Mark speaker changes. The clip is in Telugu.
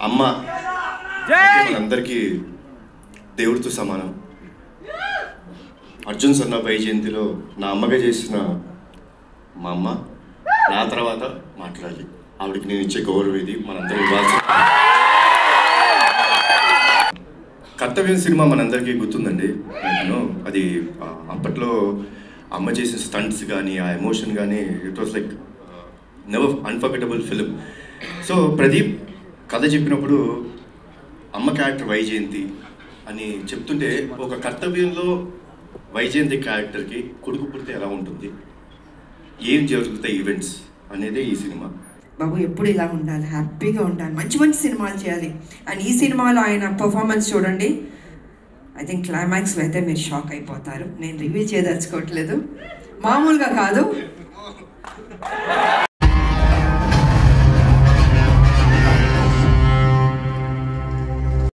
Speaker 1: అమ్మ మనందరికీ దేవుడితో సమానం. అర్జున్ సన్న వైజయంతిలో నా అమ్మగా చేసిన మా అమ్మ నా తర్వాత మాట్లాడాలి. ఆవిడకి నేను ఇచ్చే గౌరవం ఇది మనందరం ఇవ్వాల్సి. కర్తవ్యం సినిమా మనందరికీ గుర్తుందండి. నేను అది అప్పట్లో అమ్మ చేసిన స్టంట్స్ కానీ ఆ ఎమోషన్ కానీ it was like never unforgettable film. So Pradeep కథ చెప్పినప్పుడు అమ్మ క్యారెక్టర్ వైజయంతి అని చెప్తుంటే ఒక కర్తవ్యంలో వైజయంతి క్యారెక్టర్కి కొడుకు పుడితే ఎలా ఉంటుంది, ఏం జరుగుతాయి ఈవెంట్స్ అనేది ఈ సినిమా.
Speaker 2: బాబు ఎప్పుడు ఇలా ఉండాలి, హ్యాపీగా ఉండాలి, మంచి మంచి సినిమాలు చేయాలి. అండ్ ఈ సినిమాలో ఆయన పర్ఫార్మెన్స్ చూడండి. ఐ థింక్ క్లైమాక్స్లో అయితే మీరు షాక్ అయిపోతారు. నేను రివీల్ చేయదలుచుకోవట్లేదు, మామూలుగా కాదు.